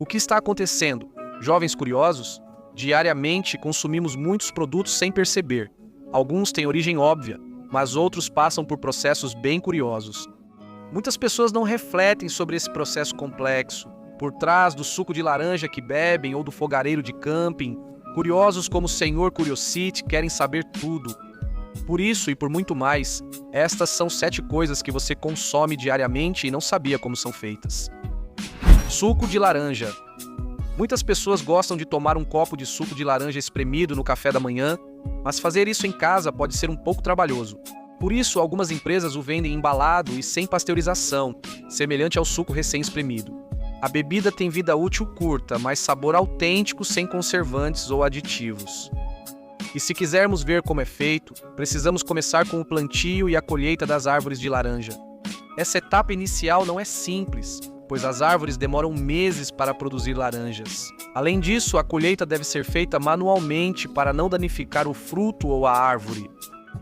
O que está acontecendo? Jovens curiosos? Diariamente consumimos muitos produtos sem perceber. Alguns têm origem óbvia, mas outros passam por processos bem curiosos. Muitas pessoas não refletem sobre esse processo complexo, por trás do suco de laranja que bebem ou do fogareiro de camping. Curiosos como o Senhor Curiosity querem saber tudo. Por isso e por muito mais, estas são 7 coisas que você consome diariamente e não sabia como são feitas. Suco de laranja. Muitas pessoas gostam de tomar um copo de suco de laranja espremido no café da manhã, mas fazer isso em casa pode ser um pouco trabalhoso. Por isso, algumas empresas o vendem embalado e sem pasteurização, semelhante ao suco recém-espremido. A bebida tem vida útil curta, mas sabor autêntico sem conservantes ou aditivos. E se quisermos ver como é feito, precisamos começar com o plantio e a colheita das árvores de laranja. Essa etapa inicial não é simples, pois as árvores demoram meses para produzir laranjas. Além disso, a colheita deve ser feita manualmente para não danificar o fruto ou a árvore.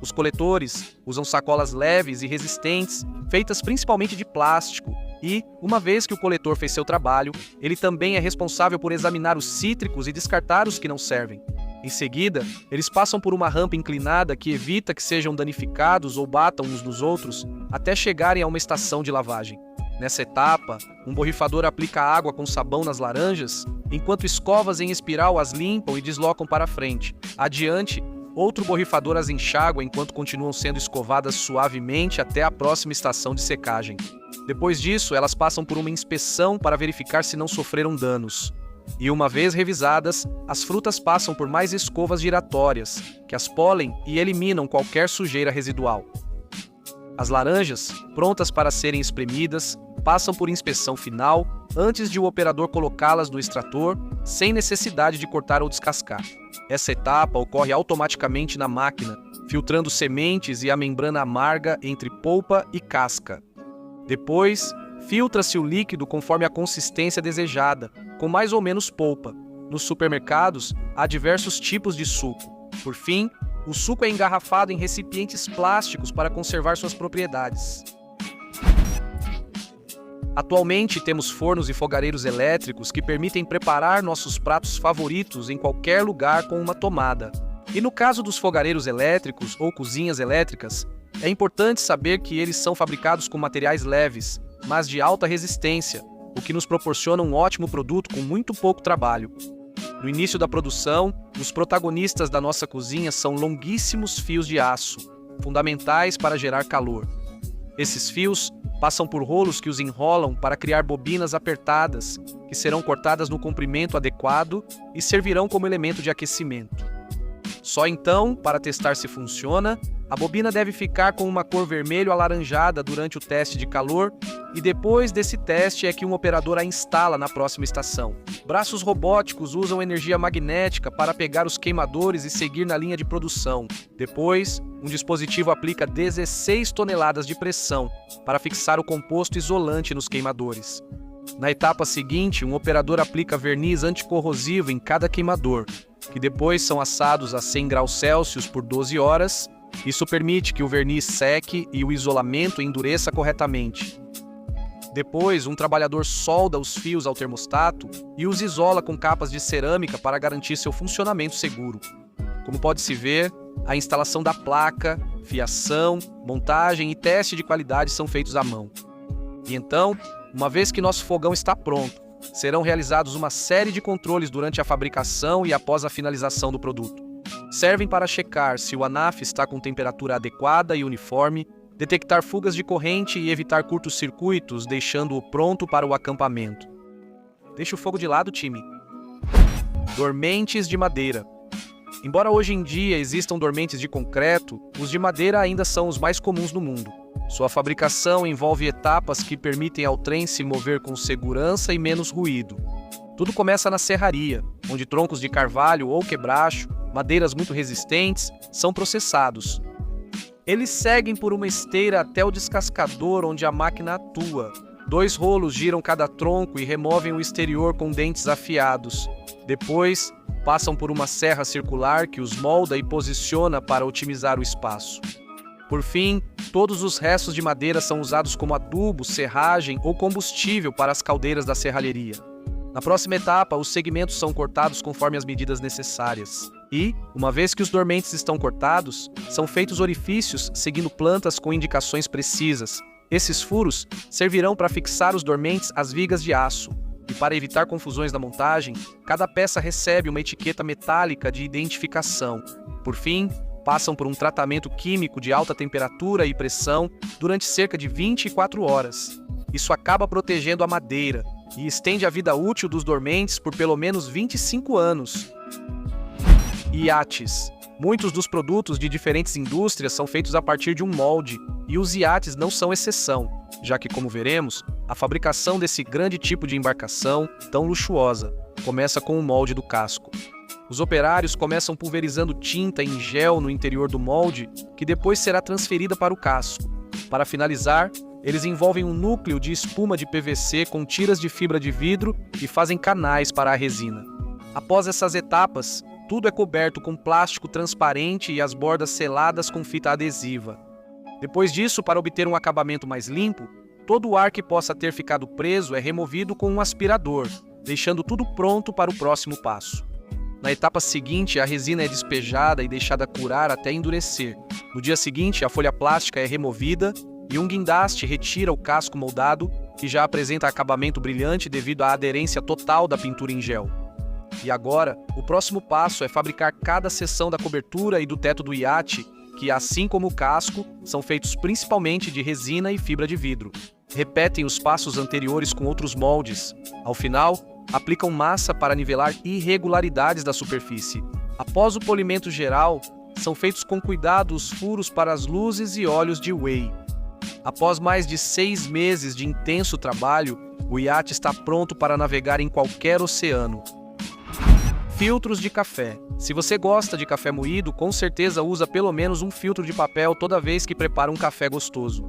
Os coletores usam sacolas leves e resistentes, feitas principalmente de plástico, e, uma vez que o coletor fez seu trabalho, ele também é responsável por examinar os cítricos e descartar os que não servem. Em seguida, eles passam por uma rampa inclinada que evita que sejam danificados ou batam uns nos outros até chegarem a uma estação de lavagem. Nessa etapa, um borrifador aplica água com sabão nas laranjas, enquanto escovas em espiral as limpam e deslocam para frente. Adiante, outro borrifador as enxágua enquanto continuam sendo escovadas suavemente até a próxima estação de secagem. Depois disso, elas passam por uma inspeção para verificar se não sofreram danos. E uma vez revisadas, as frutas passam por mais escovas giratórias, que as polem e eliminam qualquer sujeira residual. As laranjas, prontas para serem espremidas, passam por inspeção final antes de o operador colocá-las no extrator, sem necessidade de cortar ou descascar. Essa etapa ocorre automaticamente na máquina, filtrando sementes e a membrana amarga entre polpa e casca. Depois, filtra-se o líquido conforme a consistência desejada, com mais ou menos polpa. Nos supermercados, há diversos tipos de suco. Por fim, o suco é engarrafado em recipientes plásticos para conservar suas propriedades. Atualmente, temos fornos e fogareiros elétricos que permitem preparar nossos pratos favoritos em qualquer lugar com uma tomada. E no caso dos fogareiros elétricos ou cozinhas elétricas, é importante saber que eles são fabricados com materiais leves, mas de alta resistência, o que nos proporciona um ótimo produto com muito pouco trabalho. No início da produção, os protagonistas da nossa cozinha são longuíssimos fios de aço, fundamentais para gerar calor. Esses fios passam por rolos que os enrolam para criar bobinas apertadas, que serão cortadas no comprimento adequado e servirão como elemento de aquecimento. Só então, para testar se funciona, a bobina deve ficar com uma cor vermelho alaranjada durante o teste de calor e depois desse teste é que um operador a instala na próxima estação. Braços robóticos usam energia magnética para pegar os queimadores e seguir na linha de produção. Depois, um dispositivo aplica 16 toneladas de pressão para fixar o composto isolante nos queimadores. Na etapa seguinte, um operador aplica verniz anticorrosivo em cada queimador, que depois são assados a 100 graus Celsius por 12 horas. Isso permite que o verniz seque e o isolamento endureça corretamente. Depois, um trabalhador solda os fios ao termostato e os isola com capas de cerâmica para garantir seu funcionamento seguro. Como pode-se ver, a instalação da placa, fiação, montagem e teste de qualidade são feitos à mão. E então, uma vez que nosso fogão está pronto, serão realizados uma série de controles durante a fabricação e após a finalização do produto. Servem para checar se o ANAF está com temperatura adequada e uniforme, detectar fugas de corrente e evitar curtos-circuitos, deixando-o pronto para o acampamento. Deixe o fogo de lado, time. Dormentes de madeira. Embora hoje em dia existam dormentes de concreto, os de madeira ainda são os mais comuns no mundo. Sua fabricação envolve etapas que permitem ao trem se mover com segurança e menos ruído. Tudo começa na serraria, onde troncos de carvalho ou quebracho, madeiras muito resistentes, são processados. Eles seguem por uma esteira até o descascador onde a máquina atua. 2 rolos giram cada tronco e removem o exterior com dentes afiados. Depois, passam por uma serra circular que os molda e posiciona para otimizar o espaço. Por fim, todos os restos de madeira são usados como adubo, serragem ou combustível para as caldeiras da serralheria. Na próxima etapa, os segmentos são cortados conforme as medidas necessárias. E, uma vez que os dormentes estão cortados, são feitos orifícios seguindo plantas com indicações precisas. Esses furos servirão para fixar os dormentes às vigas de aço. E para evitar confusões na montagem, cada peça recebe uma etiqueta metálica de identificação. Por fim, passam por um tratamento químico de alta temperatura e pressão durante cerca de 24 horas. Isso acaba protegendo a madeira e estende a vida útil dos dormentes por pelo menos 25 anos. Iates. Muitos dos produtos de diferentes indústrias são feitos a partir de um molde, e os iates não são exceção, já que, como veremos, a fabricação desse grande tipo de embarcação, tão luxuosa, começa com o molde do casco. Os operários começam pulverizando tinta em gel no interior do molde, que depois será transferida para o casco. Para finalizar, eles envolvem um núcleo de espuma de PVC com tiras de fibra de vidro e fazem canais para a resina. Após essas etapas, tudo é coberto com plástico transparente e as bordas seladas com fita adesiva. Depois disso, para obter um acabamento mais limpo, todo o ar que possa ter ficado preso é removido com um aspirador, deixando tudo pronto para o próximo passo. Na etapa seguinte, a resina é despejada e deixada curar até endurecer. No dia seguinte, a folha plástica é removida e um guindaste retira o casco moldado, que já apresenta acabamento brilhante devido à aderência total da pintura em gel. E agora, o próximo passo é fabricar cada seção da cobertura e do teto do iate, que, assim como o casco, são feitos principalmente de resina e fibra de vidro. Repetem os passos anteriores com outros moldes. Ao final, aplicam massa para nivelar irregularidades da superfície. Após o polimento geral, são feitos com cuidado os furos para as luzes e olhos de whey. Após mais de 6 meses de intenso trabalho, o iate está pronto para navegar em qualquer oceano. Filtros de café. Se você gosta de café moído, com certeza usa pelo menos um filtro de papel toda vez que prepara um café gostoso.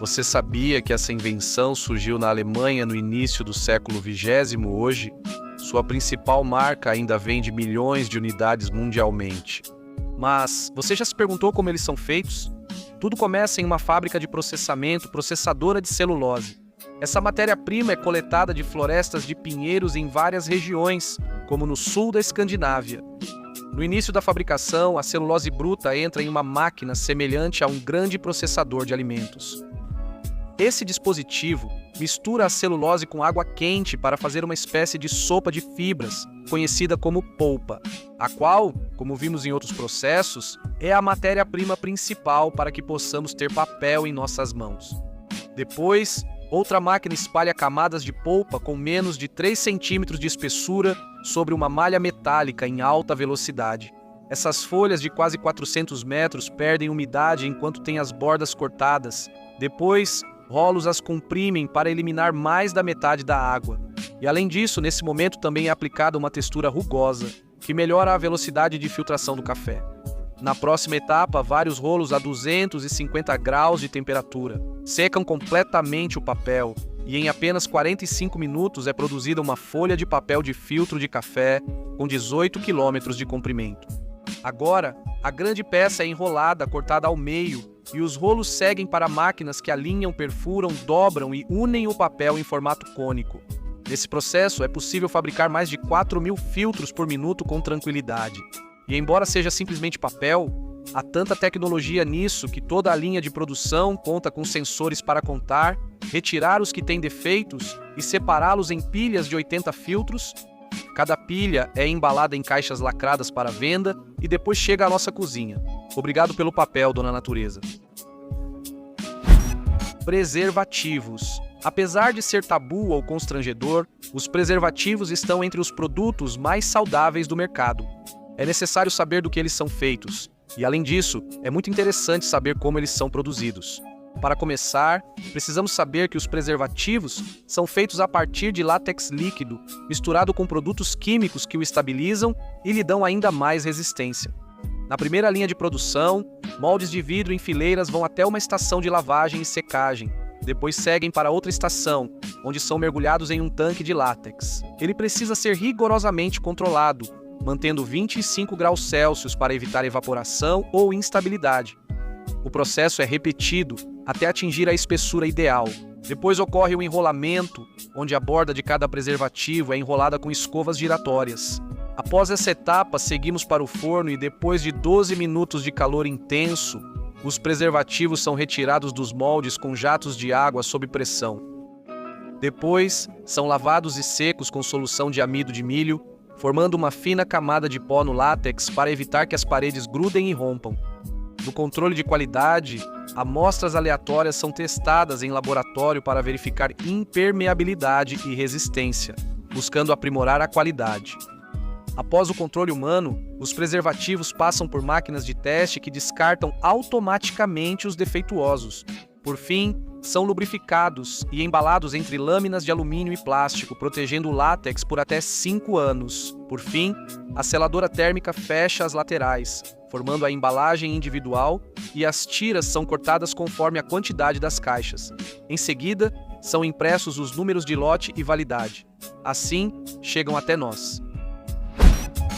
Você sabia que essa invenção surgiu na Alemanha no início do século XX? Hoje, sua principal marca ainda vende milhões de unidades mundialmente. Mas você já se perguntou como eles são feitos? Tudo começa em uma fábrica de processadora de celulose. Essa matéria-prima é coletada de florestas de pinheiros em várias regiões, como no sul da Escandinávia. No início da fabricação, a celulose bruta entra em uma máquina semelhante a um grande processador de alimentos. Esse dispositivo mistura a celulose com água quente para fazer uma espécie de sopa de fibras, conhecida como polpa, a qual, como vimos em outros processos, é a matéria-prima principal para que possamos ter papel em nossas mãos. Depois, outra máquina espalha camadas de polpa com menos de 3 centímetros de espessura sobre uma malha metálica em alta velocidade. Essas folhas de quase 400 metros perdem umidade enquanto têm as bordas cortadas. Depois, rolos as comprimem para eliminar mais da metade da água. E além disso, nesse momento também é aplicada uma textura rugosa, que melhora a velocidade de filtração do café. Na próxima etapa, vários rolos a 250 graus de temperatura secam completamente o papel e em apenas 45 minutos é produzida uma folha de papel de filtro de café com 18 km de comprimento. Agora, a grande peça é enrolada, cortada ao meio, e os rolos seguem para máquinas que alinham, perfuram, dobram e unem o papel em formato cônico. Nesse processo, é possível fabricar mais de 4.000 filtros por minuto com tranquilidade. E embora seja simplesmente papel, há tanta tecnologia nisso que toda a linha de produção conta com sensores para contar, retirar os que têm defeitos e separá-los em pilhas de 80 filtros. Cada pilha é embalada em caixas lacradas para venda e depois chega à nossa cozinha. Obrigado pelo papel, dona Natureza. Preservativos. Apesar de ser tabu ou constrangedor, os preservativos estão entre os produtos mais saudáveis do mercado. É necessário saber do que eles são feitos, e além disso, é muito interessante saber como eles são produzidos. Para começar, precisamos saber que os preservativos são feitos a partir de látex líquido, misturado com produtos químicos que o estabilizam e lhe dão ainda mais resistência. Na primeira linha de produção, moldes de vidro em fileiras vão até uma estação de lavagem e secagem. Depois seguem para outra estação, onde são mergulhados em um tanque de látex. Ele precisa ser rigorosamente controlado, mantendo 25 graus Celsius para evitar evaporação ou instabilidade. O processo é repetido até atingir a espessura ideal. Depois ocorre o enrolamento, onde a borda de cada preservativo é enrolada com escovas giratórias. Após essa etapa, seguimos para o forno e depois de 12 minutos de calor intenso, os preservativos são retirados dos moldes com jatos de água sob pressão. Depois, são lavados e secos com solução de amido de milho, formando uma fina camada de pó no látex para evitar que as paredes grudem e rompam. No controle de qualidade, amostras aleatórias são testadas em laboratório para verificar impermeabilidade e resistência, buscando aprimorar a qualidade. Após o controle humano, os preservativos passam por máquinas de teste que descartam automaticamente os defeituosos. Por fim, são lubrificados e embalados entre lâminas de alumínio e plástico, protegendo o látex por até 5 anos. Por fim, a seladora térmica fecha as laterais, formando a embalagem individual, e as tiras são cortadas conforme a quantidade das caixas. Em seguida, são impressos os números de lote e validade. Assim, chegam até nós.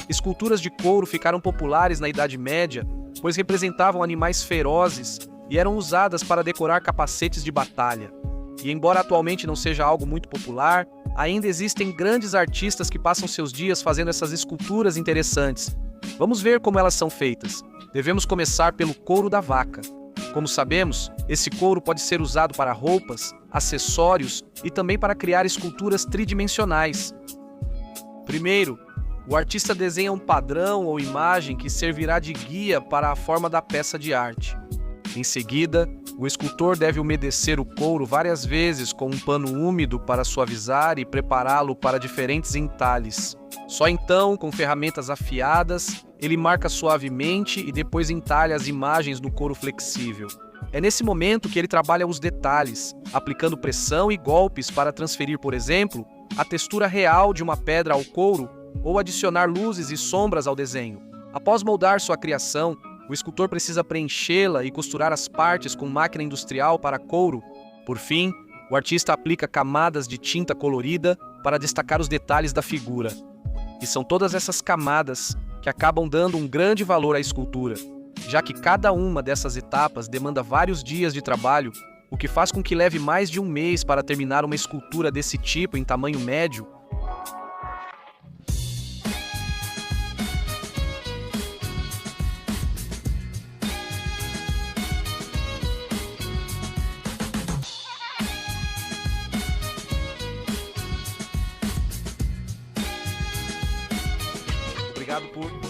Esculturas de couro ficaram populares na Idade Média, pois representavam animais ferozes e eram usadas para decorar capacetes de batalha. E embora atualmente não seja algo muito popular, ainda existem grandes artistas que passam seus dias fazendo essas esculturas interessantes. Vamos ver como elas são feitas. Devemos começar pelo couro da vaca. Como sabemos, esse couro pode ser usado para roupas, acessórios e também para criar esculturas tridimensionais. Primeiro, o artista desenha um padrão ou imagem que servirá de guia para a forma da peça de arte. Em seguida, o escultor deve umedecer o couro várias vezes com um pano úmido para suavizar e prepará-lo para diferentes entalhes. Só então, com ferramentas afiadas, ele marca suavemente e depois entalha as imagens no couro flexível. É nesse momento que ele trabalha os detalhes, aplicando pressão e golpes para transferir, por exemplo, a textura real de uma pedra ao couro ou adicionar luzes e sombras ao desenho. Após moldar sua criação, o escultor precisa preenchê-la e costurar as partes com máquina industrial para couro. Por fim, o artista aplica camadas de tinta colorida para destacar os detalhes da figura. E são todas essas camadas que acabam dando um grande valor à escultura, já que cada uma dessas etapas demanda vários dias de trabalho, o que faz com que leve mais de um mês para terminar uma escultura desse tipo em tamanho médio. Obrigado por